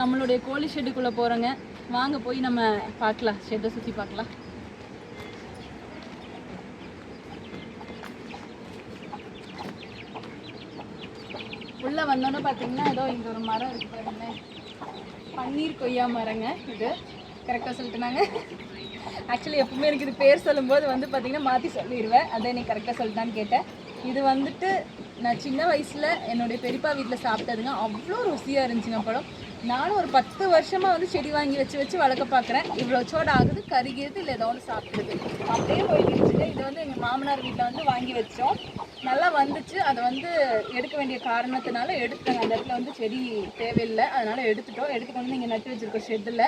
நம்மளுடைய கோழி ஷெட்டுக்குள்ளே போகிறோங்க. வாங்க போய் நம்ம பார்க்கலாம், ஷெட்டை சுற்றி பார்க்கலாம். உள்ளே வந்தோன்னு பார்த்தீங்கன்னா ஏதோ இங்கே ஒரு மரம் இருக்குது பாருங்க, பன்னீர் கொய்யா மரங்க. இது கரெக்டாக சொல்லிட்டுனாங்க. ஆக்சுவலி எப்பவுமே எனக்கு இது பேர் சொல்லும்போது பார்த்தீங்கன்னா மாற்றி சொல்லிடுவேன். அதை நீ கரெக்டாக சொல்லிட்டான்னு கேட்டேன். இது வந்துட்டு நான் சின்ன வயசில் என்னுடைய பெரியப்பா வீட்டில் சாப்பிட்டதுங்க. அவ்வளோ ருசியாக இருந்துச்சுங்க பழம். நானும் ஒரு 10 வருஷமாக செடி வாங்கி வச்சு வளர்க்க பார்க்குறேன். இவ்வளோ சோடு ஆகுது, கருகிறது இல்லை ஏதோ ஒன்று சாப்பிடுது, அப்படியே போயிட்டு இருந்துச்சு. இது எங்கள் மாமனார் வீட்டில் வாங்கி வச்சோம். நல்லா வந்துச்சு. அதை எடுக்க வேண்டிய காரணத்தினால எடுத்துட்டாங்க. அந்த இடத்துல செடி தேவையில்லை, அதனால் எடுத்துகிட்டு இங்கே நட்டு வச்சுருக்கோம் ஷெட்டில்.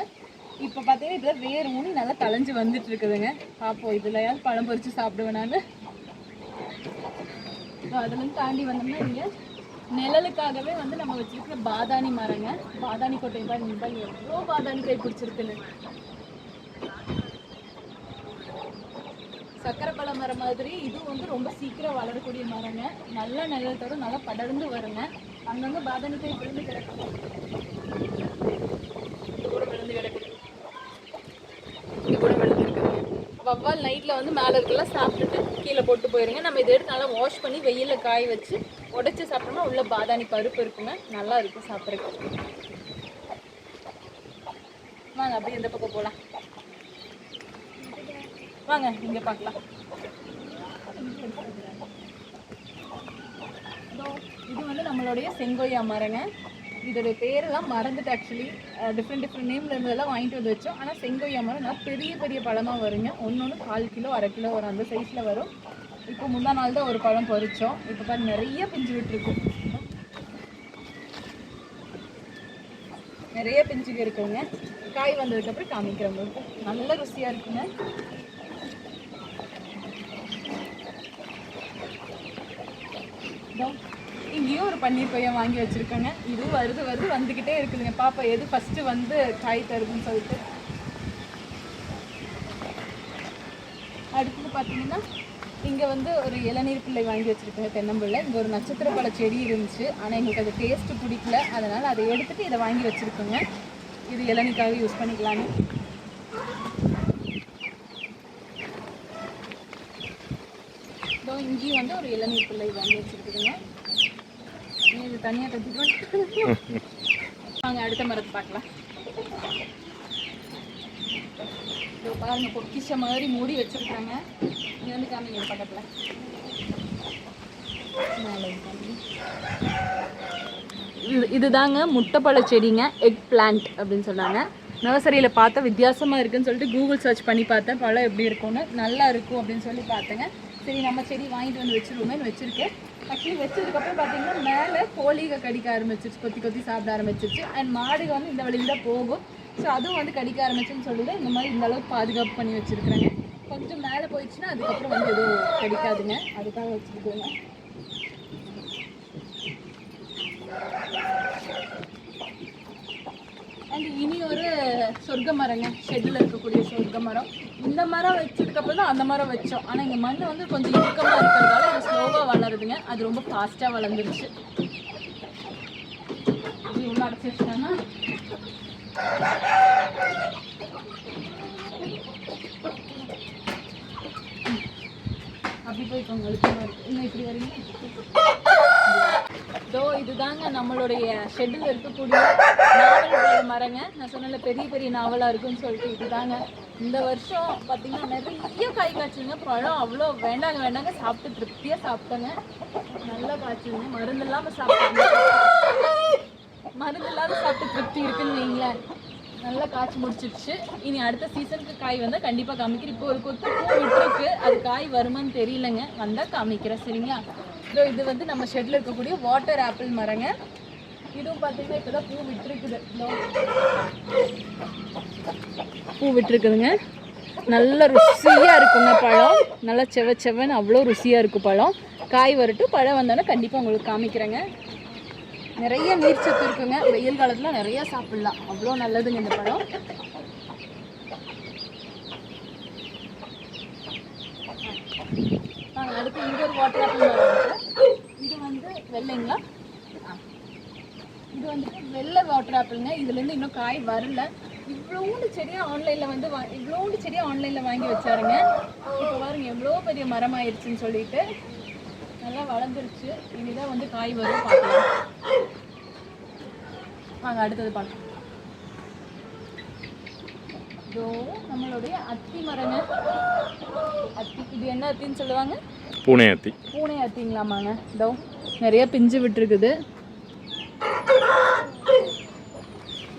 இப்போ பார்த்தீங்கன்னா இதில் வேறு ஊனி நல்லா களைஞ்சி வந்துட்டு இருக்குதுங்க. பார்ப்போம் இதில் பழம் பொறிச்சு சாப்பிடுவேன் நான். அதுலேருந்து தாண்டி வந்தோம்னா இங்கே நிழலுக்காகவே நம்ம வச்சிருக்கிற பாதாணி மரங்க. பாதாணி கொட்டை பாருங்க, எவ்வளோ பாதாணி கை பிடிச்சிருக்குன்னு. சக்கரை பழ மரம் மாதிரி இது ரொம்ப சீக்கிரம் வளரக்கூடிய மரங்க. நல்ல நிழல் தரும், நல்லா படர்ந்து வருங்க. அங்கங்கே பாதாணி கை விழுந்து கிடக்கும், கூட விழுந்து கிடக்குது, இது கூட விழுந்து இருக்குதுங்க. வவ்வால் நைட்டில் மேலே இருக்கலாம் சாப்பிட்டுட்டு கீழே போட்டு போயிருங்க. நம்ம இதை எடுத்து நல்லா வாஷ் பண்ணி வெயிலில் காய வச்சு உடைச்சி சாப்பிட்டோம்னா உள்ள பாதாணி பருப்பு இருக்குங்க, நல்லா இருக்கும் சாப்பிட்றதுக்கு. வாங்க அப்படியே எந்த பக்கம் போகலாம், வாங்க இங்கே பார்க்கலாம். இது நம்மளுடைய செங்கோயா மரங்க. இதோடைய பேரெல்லாம் மறந்துட்டு ஆக்சுவலி டிஃப்ரெண்ட் நேமில் இருந்ததெல்லாம் வாங்கிட்டு வந்து வச்சோம். ஆனால் செங்கோயா மரம் நல்லா பெரிய பெரிய பழமாக வருங்க. ஒன்று 1/4 கிலோ 1/2 கிலோ வரும், அந்த சைஸில் வரும். இப்போ முந்தா நாள் தான் ஒரு பழம் பறித்தோம். இப்போ பாரு நிறைய பிஞ்சு விட்டுருக்கும், நிறைய பிஞ்சுங்க இருக்குங்க. காய் வந்ததுக்கப்புறம் காமிக்கிறவங்களுக்கு நல்ல ருசியாக இருக்குங்க. இங்கேயும் ஒரு பன்னீர் கொய்யா வாங்கி வச்சுருக்கோங்க. இதுவும் வருது வந்துக்கிட்டே இருக்குதுங்க. பாப்பா எது ஃபஸ்ட்டு காய் தருதுன்னு சொல்லிட்டு. அடுத்தது பார்த்தீங்கன்னா இங்கே ஒரு இளநீர் பிள்ளை வாங்கி வச்சுருக்கோங்க, தென்னம்பிள்ளை. இங்கே ஒரு நட்சத்திர பழ செடி இருந்துச்சு, ஆனால் எங்களுக்கு அது டேஸ்ட்டு பிடிக்கல. அதனால் அதை எடுத்துகிட்டு இதை வாங்கி வச்சுருக்கோங்க. இது இளநீக்காக யூஸ் பண்ணிக்கலான்னு. இதோ இங்கேயும் ஒரு இளநீர் பிள்ளை வாங்கி வச்சுருக்குதுங்க. இது தனியாக கட்டிட்டு வாங்க அடுத்த மரத்தை பார்க்கலாம். இதோ பாருங்க, பொக்கிஷ மாதிரி மூடி வச்சுருக்காங்க. இங்கே காமிங்க பக்கத்தில். இதுதாங்க முட்டைப்பழ செடிங்க, எக் பிளான்ட் அப்படின்னு சொன்னாங்க. நர்சரியில் பார்த்தா வித்தியாசமாக இருக்குதுன்னு சொல்லிட்டு கூகுள் சர்ச் பண்ணி பார்த்தேன், பழம் எப்படி இருக்கும்னு. நல்லா இருக்கும் அப்படின்னு சொல்லி பார்த்தேங்க. சரி நம்ம செடி வாங்கிட்டு வந்து வச்சுருவோமேன்னு வச்சுருக்கேன். ஆக்சுவலி வச்சதுக்கப்புறம் பார்த்தீங்கன்னா மேலே கோழிக கடிக்க ஆரம்பிச்சிருச்சு, கொத்தி சாப்பிட ஆரம்பிச்சிருச்சு. அண்ட் மாடுக இந்த வழியில் தான் போகும். ஸோ அதுவும் கடிக்க ஆரம்பிச்சுன்னு சொல்லிட்டு இந்த மாதிரி இந்த அளவுக்கு பாதுகாப்பு பண்ணி வச்சுருக்குறாங்க. கொஞ்சம் மேலே போயிடுச்சுன்னா அதுக்கப்புறம் எதுவும் கடிக்காதுங்க, அதுக்காக வச்சுருக்கோங்க. அண்ட் இனி ஒரு சொர்க்க மரங்க, ஷெட்டில் இருக்கக்கூடிய சொர்க்க மரம். இந்த மரம் வச்சதுக்கப்புறம் தான் அந்த மரம் வச்சோம். ஆனால் இங்கே மண் கொஞ்சம் இறுக்கமாக இருக்கிறதால இது ஸ்லோவாக வளருதுங்க. அது ரொம்ப ஃபாஸ்ட்டாக வளர்ந்துருச்சு. இது உள்ள அடைச்சி வச்சுட்டாங்கன்னா அப்படி போய் உங்களுக்கு இன்னும் இப்படி வரீங்க. இதோ இதுதாங்க நம்மளுடைய ஷெட்டில் இருக்கக்கூடிய நாவல் பழ மரங்க. நான் சொன்னல பெரிய பெரிய நாவலாக இருக்குன்னு சொல்லிட்டு இதுதாங்க. இந்த வருஷம் பார்த்தீங்கன்னா நிறைய காய் காய்ச்சுங்க. பழம் அவ்வளோ வேண்டாங்க சாப்பிட்டு திருப்தியாக சாப்பிட்டேங்க. நல்லா காய்ச்சுங்க, மருந்து இல்லாமல் சாப்பிட்டாங்க. மருந்து இல்லாத சாப்பிட்டு திருப்தி இருக்குன்னு வைங்களேன். நல்லா காய்ச்சி முடிச்சிருச்சு. இனி அடுத்த சீசனுக்கு காய் வந்தால் கண்டிப்பாக காமிக்கிறேன். இப்போ ஒரு கொத்து பூ விட்டுருக்கு, அது காய் வருமானு தெரியலங்க, வந்தால் காமிக்கிறேன் சரிங்களா. இதோ இது நம்ம ஷெட்டில் இருக்கக்கூடிய வாட்டர் ஆப்பிள் மரங்க. இதுவும் பார்த்தீங்கன்னா இப்போ தான் பூ விட்டுருக்குது. பூ விட்டுருக்குதுங்க. நல்ல ருசியாக இருக்குங்க பழம். நல்லா செவன்னு அவ்வளோ ருசியாக இருக்கும் பழம். காய் வரட்டும், பழம் வந்தோன்னே கண்டிப்பாக உங்களுக்கு காமிக்கிறேங்க. நிறைய நீர் சத்து இருக்குங்க. வெயில் காலத்தில் நிறையா சாப்பிட்லாம், அவ்வளோ நல்லதுங்க இந்த பழம். அடுத்து இங்கே ஒரு வாட்டர் ஆப்பிள் மரம் இருக்குது. இது வெள்ளைங்களா, இது வெள்ளை வாட்டர் ஆப்பிள்ங்க. இதுலேருந்து இன்னும் காய் வரல. இவ்வளோண்டு செடியாக ஆன்லைனில் வந்து இவ்வளோண்டு செடியாக ஆன்லைனில் வாங்கி வச்சாருங்க. இப்போ பாருங்க எவ்வளோ பெரிய மரம் ஆயிடுச்சுன்னு சொல்லிட்டு நல்லா வளர்ந்துருச்சு. இனிதான் வந்து காய் வரும், பார்க்கலாம் வாங்க. அடுத்தது பார்க்கலாம். இதோ நம்மளுடைய அத்தி மரங்க. அத்தி, இது என்ன அத்தின்னு சொல்லுவாங்க? பூனை அத்தி. பூனை அத்திங்களாமாங்க. இதோ நிறைய பிஞ்சு விட்டுருக்குது.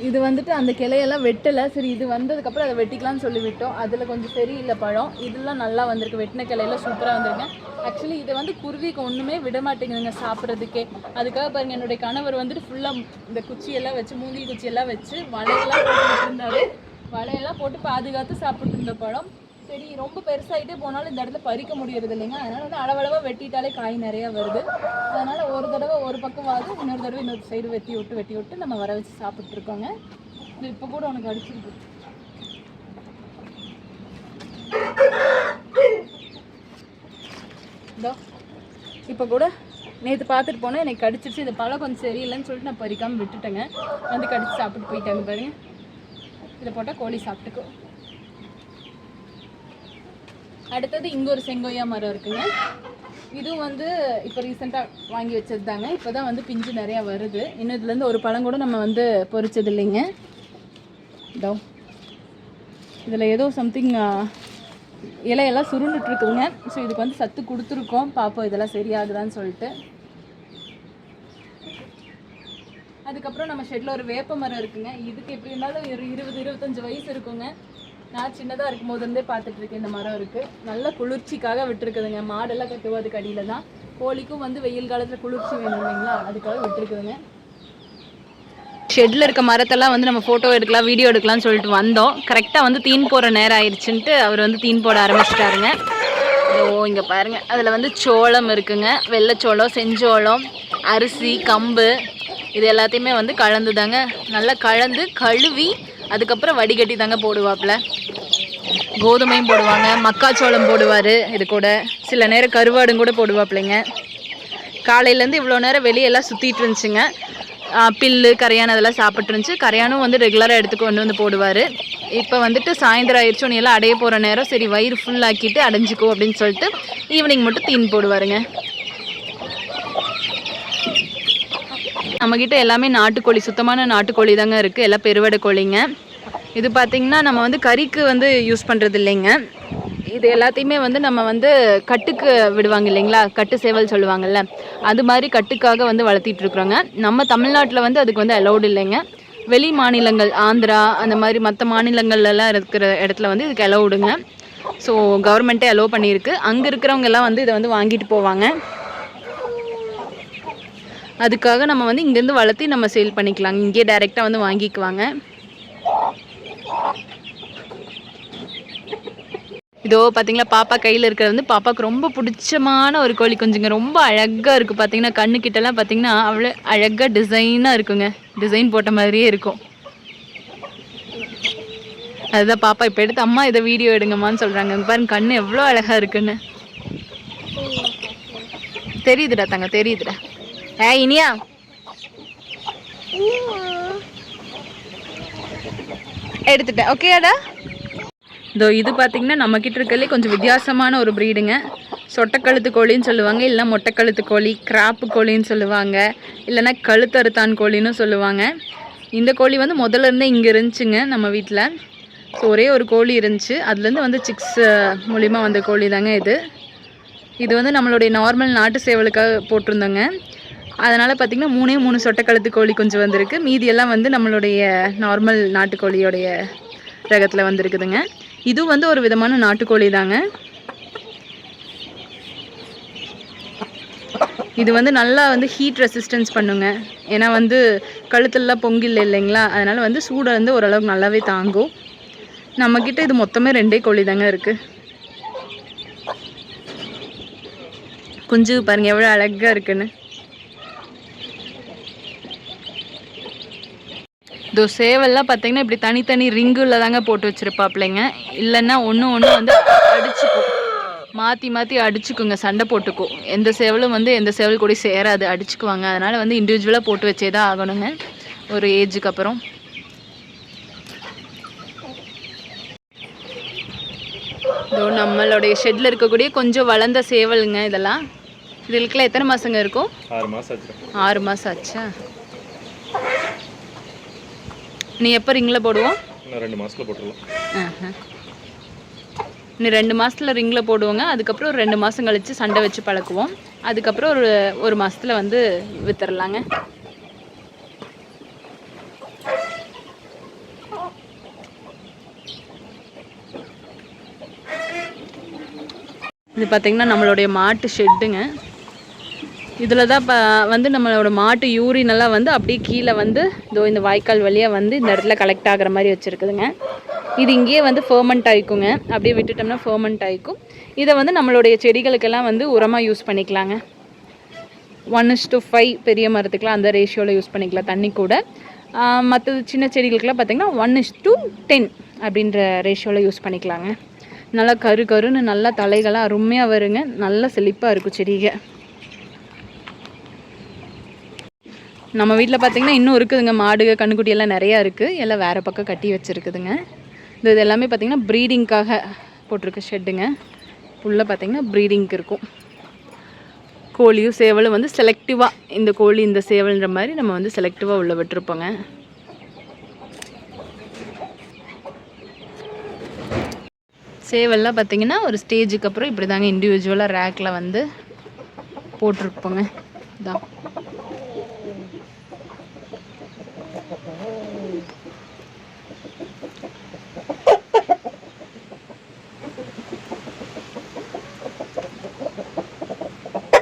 இது வந்துட்டு அந்த கிளையெல்லாம் வெட்டலை. சரி, இது வந்ததுக்கப்புறம் அதை வெட்டிக்கலாம்னு சொல்லி விட்டோம். அதில் கொஞ்சம் சரியில்லை பழம். இதெல்லாம் நல்லா வந்திருக்கு. வெட்டின கிளையெல்லாம் சூப்பராக வந்திருங்க. ஆக்சுவலி இதை வந்து குருவிக்கு ஒன்றுமே விட மாட்டேங்குதுங்க சாப்பிட்றதுக்கே. அதுக்காக பாருங்கள், என்னுடைய கணவர் வந்துட்டு ஃபுல்லாக இந்த குச்சியெல்லாம் வச்சு, மூங்கில் குச்சியெல்லாம் வச்சு வலையெல்லாம் போட்டுக்கிட்டு இருந்தாரு. வலையெல்லாம் போட்டு பாதுகாத்து சாப்பிட்டு இருந்த பழம். சரி, ரொம்ப பெருசாகிட்டே போனாலும் இந்த இடத்துல பறிக்க முடியறது இல்லைங்க. அதனால் வந்து அளவளவாக வெட்டிட்டாலே காய் நிறையா வருது. அதனால் ஒரு தடவை ஒரு பக்கம் வாது, இன்னொரு தடவை இன்னொரு சைடு வெட்டி விட்டு நம்ம வர வச்சு சாப்பிட்ருக்கோங்க. இது இப்போ கூட உனக்கு அடிச்சிருக்கு. இதோ இப்போ கூட நேற்று பார்த்துட்டு போனேன், எனக்கு கடிச்சிருச்சு. இந்த பழம் கொஞ்சம் சரியில்லைன்னு சொல்லிட்டு நான் பறிக்காமல் விட்டுட்டேங்க. வந்து கடிச்சு சாப்பிட்டு போயிட்டாங்க பாருங்க. இதை போட்டால் கோழி சாப்பிட்டுக்கோ. அடுத்தது இங்கே ஒரு செங்கோயா மரம் இருக்குங்க. இதுவும் வந்து இப்போ ரீசெண்டாக வாங்கி வச்சது தாங்க. இப்போ தான் வந்து பிஞ்சு நிறையா வருது. இன்னும் இதுலேருந்து ஒரு பழம் கூட நம்ம வந்து பொறிச்சது இல்லைங்க. இதோ இதில் ஏதோ சம்திங் இலையெல்லாம் சுருண்டுட்ருக்குங்க. ஸோ இதுக்கு வந்து சத்து கொடுத்துருக்கோம். பார்ப்போம் இதெல்லாம் சரியாகுதான்னு சொல்லிட்டு. அதுக்கப்புறம் நம்ம ஷெட்டில் ஒரு வேப்ப மரம் இருக்குங்க. இதுக்கு எப்படி இருந்தாலும் ஒரு 20-25 வயசு இருக்குங்க. நான் சின்னதாக இருக்கும் போதுலேருந்தே பார்த்துட்ருக்கேன். இந்த மரம் இருக்குது. நல்ல குளிர்ச்சிக்காக விட்டுருக்குதுங்க. மாடெல்லாம் கட்டுவோம் அதுக்கு அடியில் தான். கோழிக்கும் வந்து வெயில் காலத்தில் குளிர்ச்சி வேணும் இல்லைங்களா, அதுக்காக விட்டுருக்குதுங்க. ஷெட்டில் இருக்க மரத்தெல்லாம் வந்து நம்ம ஃபோட்டோ எடுக்கலாம், வீடியோ எடுக்கலாம்னு சொல்லிட்டு வந்தோம். கரெக்டாக வந்து தீன் போகிற நேரம் ஆயிடுச்சுன்ட்டு அவர் வந்து தீன் போட ஆரம்பிச்சிட்டாருங்க. ஓ, இங்கே பாருங்கள், அதில் வந்து சோளம் இருக்குங்க. வெள்ளைச்சோளம், செஞ்சோளம், அரிசி, கம்பு, இது எல்லாத்தையுமே வந்து கலந்து தாங்க, நல்லா கலந்து கழுவி அதுக்கப்புறம் வடிகட்டி தாங்க போடுவாப்பில். கோதுமையும் போடுவாங்க, மக்காச்சோளம் போடுவார். இது கூட சில நேரம் கருவாடும் கூட போடுவாப்பில்லைங்க. காலையிலேருந்து இவ்வளோ நேரம் வெளியெல்லாம் சுற்றிட்டு இருந்துச்சுங்க. பில்லு, கரையான் அதெல்லாம் சாப்பிட்டு இருந்துச்சு. கரையானும் வந்து ரெகுலராக எடுத்துக்கு வந்து போடுவார். இப்போ வந்துட்டு சாயந்தரம் ஆயிடுச்சு, ஒன்று எல்லாம் அடைய போகிற நேரம். சரி, வயிறு ஃபுல்லாக்கிட்டு அடைஞ்சிக்கோ அப்படின்னு சொல்லிட்டு ஈவினிங் மட்டும் தீன் போடுவாருங்க. நம்மக்கிட்ட எல்லாமே நாட்டுக்கோழி, சுத்தமான நாட்டுக்கோழி தாங்க இருக்குது. எல்லாம் பெருவடை கோழிங்க. இது பார்த்திங்கன்னா நம்ம வந்து கறிக்கு வந்து யூஸ் பண்ணுறது இல்லைங்க. இது எல்லாத்தையுமே வந்து நம்ம வந்து கட்டுக்கு விடுவாங்க இல்லைங்களா, கட்டு சேவல் சொல்லுவாங்கள்ல, அது மாதிரி கட்டுக்காக வந்து வளர்த்திட்ருக்குறோங்க. நம்ம தமிழ்நாட்டில் வந்து அதுக்கு வந்து அலௌடு இல்லைங்க. வெளி மாநிலங்கள், ஆந்திரா அந்த மாதிரி மற்ற மாநிலங்கள்லாம் இருக்கிற இடத்துல வந்து இதுக்கு அலௌடுங்க. ஸோ கவர்மெண்ட்டே அலோவ் பண்ணியிருக்கு. அங்கே இருக்கிறவங்க எல்லாம் வந்து இதை வந்து வாங்கிட்டு போவாங்க. அதுக்காக நம்ம வந்து இங்கேருந்து வளர்த்தி நம்ம சேல் பண்ணிக்கலாம். இங்கே டைரெக்டாக வந்து வாங்கிக்குவாங்க. இதோ பார்த்தீங்களா, பாப்பா கையில் இருக்கிறது வந்து பாப்பாவுக்கு ரொம்ப பிடிச்சமான ஒரு கோழி குஞ்சுங்க. ரொம்ப அழகாக இருக்குது. பார்த்தீங்கன்னா கண்ணுக்கிட்டலாம் பார்த்தீங்கன்னா அவ்வளோ அழகாக டிசைனாக இருக்குங்க. டிசைன் போட்ட மாதிரியே இருக்கும். அதுதான் பாப்பா இப்போ எடுத்து அம்மா இதை வீடியோ எடுங்கம்மான்னு சொல்கிறாங்க. பாருங்க கண்ணு எவ்வளோ அழகாக இருக்குன்னு. தெரியுதுடா தங்க, தெரியுதுடா. இனியா எடுத்துட்டேன், ஓகேடா. இதோ இது பார்த்திங்கன்னா நம்மக்கிட்ட இருக்கிறதுலே கொஞ்சம் வித்தியாசமான ஒரு ப்ரீடுங்க. சொட்டைக்கழுத்து கோழின்னு சொல்லுவாங்க, இல்லைனா மொட்டைக்கழுத்து கோழி, கிராப்பு கோழின்னு சொல்லுவாங்க, இல்லைனா கழுத்தறுத்தான் கோழின்னு சொல்லுவாங்க. இந்த கோழி வந்து முதல்ல இருந்தே இங்கே இருந்துச்சுங்க நம்ம வீட்டில். ஸோ ஒரே ஒரு கோழி இருந்துச்சு, அதுலேருந்து வந்து சிக்ஸ் மூலிமா வந்த கோழி தாங்க இது. இது வந்து நம்மளுடைய நார்மல் நாட்டு சேவலுக்காக போட்டிருந்தோங்க. அதனால் பார்த்திங்கன்னா 3 சொட்டைக்கழுத்து கோழி கொஞ்சம் வந்திருக்கு. மீதியெல்லாம் வந்து நம்மளுடைய நார்மல் நாட்டுக்கோழியோடைய ரகத்தில் வந்துருக்குதுங்க. இது வந்து ஒரு விதமான நாட்டுக்கோழி தாங்க. இது வந்து நல்லா வந்து ஹீட் ரெசிஸ்டன்ஸ் பண்ணுங்க. ஏன்னா வந்து கழுத்துலலாம் பொங்கில் இல்லைங்களா, அதனால் வந்து சூடை வந்து ஓரளவுக்கு நல்லாவே தாங்கும். நம்மக்கிட்ட இது மொத்தமே 2 கோழி தாங்க இருக்குது. குஞ்சு பாருங்கள் எவ்வளோ அழகாக இருக்குன்னு. இதோ சேவல்லாம் பார்த்தீங்கன்னா இப்படி தனித்தனி ரிங்குல தாங்க போட்டு வச்சுருப்பாப்பிள்ளைங்க. இல்லைன்னா ஒன்று வந்து அடிச்சுக்கும், மாற்றி அடிச்சுக்குங்க, சண்டை போட்டுக்கும். எந்த சேவலும் வந்து எந்த சேவல் கூட சேராது, அடிச்சுக்குவாங்க. அதனால் வந்து இண்டிவிஜுவலாக போட்டு வச்சே தான் ஆகணுங்க. ஒரு ஏஜுக்கு அப்புறம். இதோ நம்மளுடைய ஷெட்டில் இருக்கக்கூடிய கொஞ்சம் வளர்ந்த சேவலுங்க இதெல்லாம். இதுக்கெல்லாம் எத்தனை மாதங்க இருக்கும்? 6 மாதம் ஆச்சு. 6 மாதம் ஆச்சா? நீ எப்போ ரிங்கில் போடுவோம்? இன்னும் 2 மாதத்தில் போட்டுருவோம். இன்னும் 2 மாதத்தில் ரிங்கில் போடுவோங்க. அதுக்கப்புறம் ஒரு 2 மாதம் கழித்து சண்டை வச்சு பழக்குவோம். அதுக்கப்புறம் ஒரு மாதத்தில் வந்து வித்துடலாங்க. இது பார்த்திங்கன்னா நம்மளுடைய மாட்டு ஷெட்டுங்க. இதில் தான் இப்போ வந்து நம்மளோட மாட்டு யூரினெல்லாம் வந்து அப்படியே கீழே வந்து இதோ இந்த வாய்க்கால் வழியாக வந்து இந்த இடத்துல கலெக்ட் ஆகிற மாதிரி வச்சுருக்குதுங்க. இது இங்கேயே வந்து ஃபர்மெண்ட் ஆகிக்குங்க. அப்படியே விட்டுட்டோம்னா ஃபர்மெண்ட் ஆகிக்கும். இதை வந்து நம்மளுடைய செடிகளுக்கெல்லாம் வந்து உரமாக யூஸ் பண்ணிக்கலாங்க. 1:5 பெரிய மரத்துக்கெலாம் அந்த ரேஷியோவில் யூஸ் பண்ணிக்கலாம் தண்ணி கூட. மற்றது சின்ன செடிகளுக்கெல்லாம் பார்த்திங்கன்னா 1:10 அப்படின்ற ரேஷியோவில் யூஸ் பண்ணிக்கலாங்க. நல்லா கருன்னு நல்லா தலைகளாக அருமையாக வருங்க. நல்லா செழிப்பாக இருக்கும் செடிக. நம்ம வீட்டில் பார்த்திங்கன்னா இன்னும் இருக்குதுங்க. மாடு கண்ணுக்குட்டி எல்லாம் நிறையா இருக்குது. எல்லாம் வேறு பக்கம் கட்டி வச்சுருக்குதுங்க. இது எல்லாமே பார்த்திங்கன்னா ப்ரீடிங்காக போட்டிருக்க ஷெட்டுங்க. ஃபுல்லாக பார்த்திங்கன்னா ப்ரீடிங்க்கு இருக்கும். கோழியும் சேவலும் வந்து செலக்டிவாக இந்த கோழி இந்த சேவல்ன்ற மாதிரி நம்ம வந்து செலக்டிவாக உள்ள விட்டுருப்போங்க. சேவல்லாம் பார்த்திங்கன்னா ஒரு ஸ்டேஜுக்கு அப்புறம் இப்படி தாங்க இண்டிவிஜுவலாக ரேக்கில் வந்து போட்டிருப்போங்க. இதான்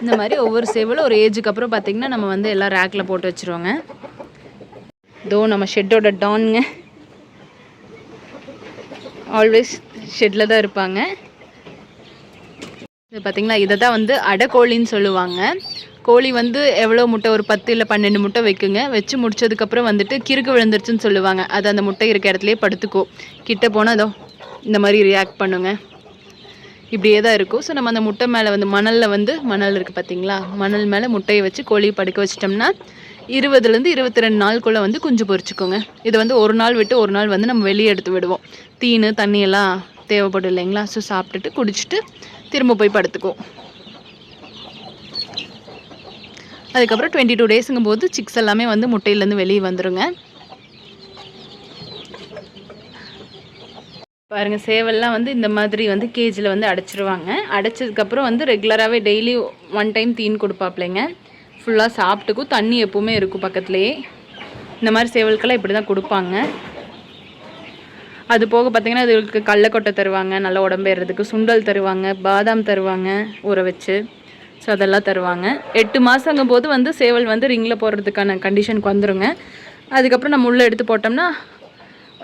இந்த மாதிரி ஒவ்வொரு சேவலும் ஒரு ஏஜுக்கு அப்புறம் பார்த்திங்கன்னா நம்ம வந்து எல்லாம் ரேக்கில் போட்டு வச்சுருவோங்க. இதோ நம்ம ஷெட்டோட டான்ங்க. ஆல்வேஸ் ஷெட்டில் தான் இருப்பாங்க. இது பார்த்திங்களா, இதை தான் வந்து அடைக்கோழின்னு சொல்லுவாங்க. கோழி வந்து எவ்வளோ முட்டை, ஒரு 10 இல்லை 12 முட்டை வைக்குங்க. வச்சு முடிச்சதுக்கப்புறம் வந்துட்டு கிறுக்கு விழுந்துருச்சுன்னு சொல்லுவாங்க. அது அந்த முட்டை இருக்க இடத்துலையே படுத்துக்கும். கிட்ட போனால் அதோ இந்த மாதிரி ரியாக்ட் பண்ணுங்க. இப்படியே தான் இருக்கும். ஸோ நம்ம அந்த முட்டை மேலே வந்து மணல் இருக்குது பார்த்திங்களா, மணல் மேலே முட்டையை வச்சு கோழியை படுக்க வச்சிட்டோம்னா 20லேருந்து 22 நாளுக்குள்ளே வந்து குஞ்சு பொரிச்சுக்கோங்க. இதை வந்து ஒரு நாள் விட்டு ஒரு நாள் வந்து நம்ம வெளியே எடுத்து விடுவோம். தீனு தண்ணியெல்லாம் தேவைப்படும் இல்லைங்களா. ஸோ சாப்பிட்டுட்டு குடிச்சிட்டு திரும்ப போய் படுத்துக்கும். அதுக்கப்புறம் 22 டேஸுங்கும் போது சிக்ஸ் எல்லாமே வந்து முட்டையிலேருந்து வெளியே வந்துடுங்க. பாருங்கள், சேவல்லாம் வந்து இந்த மாதிரி வந்து கேஜில் வந்து அடைச்சிருவாங்க. அடைச்சதுக்கப்புறம் வந்து ரெகுலராகவே டெய்லி 1 டைம் தீன் கொடுப்பாப்லைங்க. ஃபுல்லாக சாப்பிட்டுக்கும். தண்ணி எப்போவுமே இருக்கும் பக்கத்துலேயே. இந்த மாதிரி சேவல்கெல்லாம் இப்படி தான் கொடுப்பாங்க. அது போக பார்த்திங்கன்னா இதுக்கு கடலக்கொட்டை தருவாங்க நல்ல உடம்பேறதுக்கு, சுண்டல் தருவாங்க, பாதாம் தருவாங்க ஊற வச்சு. ஸோ அதெல்லாம் தருவாங்க. 8 மாதங்கும் போது வந்து சேவல் வந்து ரிங்கில் போடுறதுக்கான கண்டிஷனுக்கு வந்துடுங்க. அதுக்கப்புறம் நம்ம உள்ளே எடுத்து போட்டோம்னா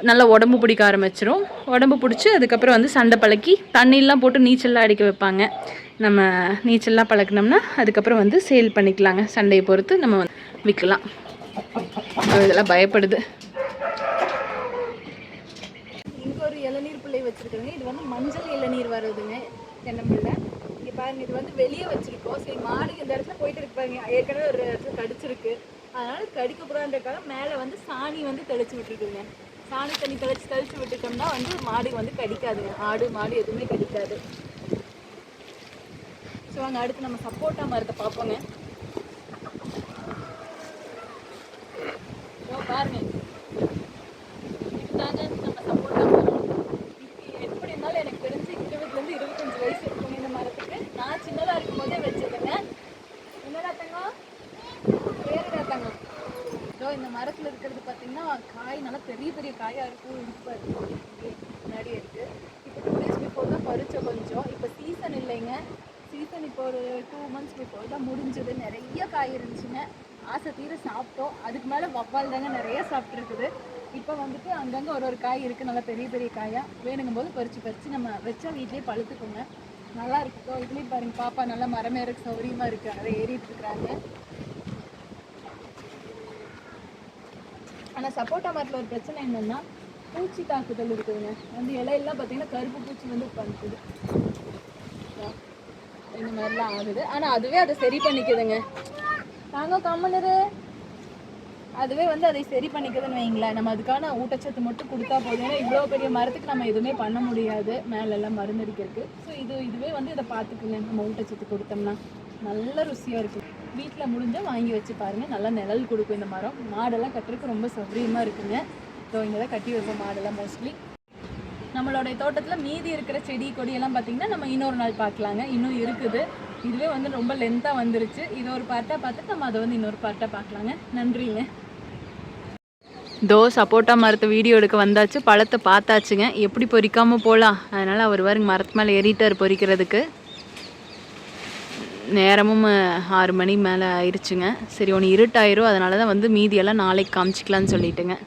நல்லா உடம்பு பிடிக்க ஆரம்பிச்சிரும். உடம்பு பிடிச்சி அதுக்கப்புறம் வந்து சண்டை பழக்கி தண்ணியெலாம் போட்டு நீச்சல்லாம் அடிக்க வைப்பாங்க. நம்ம நீச்சல்லாம் பழக்கினோம்னா அதுக்கப்புறம் வந்து சேல் பண்ணிக்கலாங்க. சண்டையை பொறுத்து நம்ம வந்து விற்கலாம். இதெல்லாம் பயப்படுது. இங்கே ஒரு இளநீர் பிள்ளை வச்சுருக்குதுங்க. இது வந்து மஞ்சள் இளநீர் வருதுங்க தென்னம்பிள்ளை. இங்கே பாருங்கள், இது வந்து வெளியே வச்சுருக்கோம். சரி, மாடு இந்த இடத்துல போயிட்டு இருப்பாங்க. ஏற்கனவே ஒரு இடத்துல கடிச்சிருக்கு. அதனால் கடிக்கக்கூடாதுன்றக்காக மேலே வந்து சாணி வந்து தெளிச்சு விட்டுருக்குங்க. சாணி தண்ணி தெளிச்சு விட்டுட்டோம்னா வந்து மாடு வந்து கடிக்காதுங்க. ஆடு மாடு எதுவுமே கடிக்காது. ஸோ அங்கே அடுத்து நம்ம சப்போட்டா மரத்தை பார்ப்போங்க. பாருங்க, இதுதாங்க நம்ம சப்போட்டா மரம். எப்படி இருந்தாலும் எனக்கு தெரிஞ்சு 20லேருந்து 25 வயசு இருக்குங்க இந்த மரத்துக்கு. நான் சின்னதாக இருக்கும் போதே வச்சதுங்க. என்னடா தங்கம், பேருடா தங்கம். இந்த மரத்தில் இருக்கிறது பார்த்தீங்கன்னா காய் நல்லா பெரிய பெரிய காயாக இருக்கும். இனிப்பாக இருக்கும். முன்னாடி இருக்குது. இப்போ 2 days பிஃபோர் தான் பறித்தோம் கொஞ்சம். இப்போ சீசன் இல்லைங்க. சீசன் இப்போ ஒரு 2 months பிஃபோர் தான் முடிஞ்சது. நிறைய காய் இருந்துச்சுங்க. ஆசை தீர சாப்பிட்டோம். அதுக்கு மேலே வவ்வால் தாங்க நிறைய சாப்பிட்ருக்குது. இப்போ வந்துட்டு அங்கங்கே ஒரு காய் இருக்குது. நல்லா பெரிய பெரிய காயாக வேணுங்கும் போது பறித்து நம்ம வச்சா வீட்லேயே பழுத்துக்கோங்க. நல்லா இருக்குதோ. இதுலேயும் பாருங்கள், பாப்பா நல்லா மரமேறக்கு சௌரியமாக இருக்குது. அதை ஏறிட்டு இருக்கிறாங்க. ஆனால் சப்போட்டா மரத்தில் ஒரு பிரச்சனை என்னென்னா பூச்சி தாக்குதல் இருக்குதுங்க. வந்து இலையெல்லாம் பார்த்தீங்கன்னா கருப்பு பூச்சி வந்து உட்காந்துக்குது. இந்த மாதிரிலாம் ஆகுது. ஆனால் அதுவே அதை சரி பண்ணிக்குதுங்க. தாங்க கம்மனரு அதுவே வந்து அதை சரி பண்ணிக்குதுன்னு வைங்களேன். நம்ம அதுக்கான ஊட்டச்சத்து மட்டும் கொடுத்தா போதும். ஏன்னா இவ்வளோ பெரிய மரத்துக்கு நம்ம எதுவுமே பண்ண முடியாது மேலெல்லாம் மருந்து அடிக்கிறதுக்கு. ஸோ இதுவே வந்து இதை பார்த்துக்குங்க. நம்ம ஊட்டச்சத்து கொடுத்தோம்னா நல்ல ருசியாக இருக்கும். வீட்டில் முடிஞ்சால் வாங்கி வச்சு பாருங்கள். நல்லா நிழல் கொடுக்கும் இந்த மரம். மாடெல்லாம் கட்டுறதுக்கு ரொம்ப சௌகரியமாக இருக்குங்க. ஸோ இங்கே தான் கட்டி வைப்போம் மாடெல்லாம் மோஸ்ட்லி. நம்மளுடைய தோட்டத்தில் மீதி இருக்கிற செடி கொடியெல்லாம் பார்த்திங்கன்னா நம்ம இன்னொரு நாள் பார்க்கலாங்க. இன்னும் இருக்குது. இதுவே வந்து ரொம்ப லென்த்தாக வந்துருச்சு. இது ஒரு பார்ட்டாக பார்த்துட்டு நம்ம அதை வந்து இன்னொரு பார்ட்டாக பார்க்கலாங்க. நன்றிங்க. சப்போட்டா மரத்தை வீடியோ எடுக்க வந்தாச்சு. பழத்தை பார்த்தாச்சுங்க. எப்படி பொறிக்காமல் போகலாம். அதனால் அவர் பாருங்க மரத்து மேலே ஏறிட்டார் பொறிக்கிறதுக்கு. நேரமும் 6 மணி மேலே ஆயிடுச்சுங்க. சரி ஒன்று இருட்டாயிரும். அதனால தான் வந்து மீதியெல்லாம் நாளைக்கு காமிச்சிக்கலான்னு சொல்லிட்டுங்க.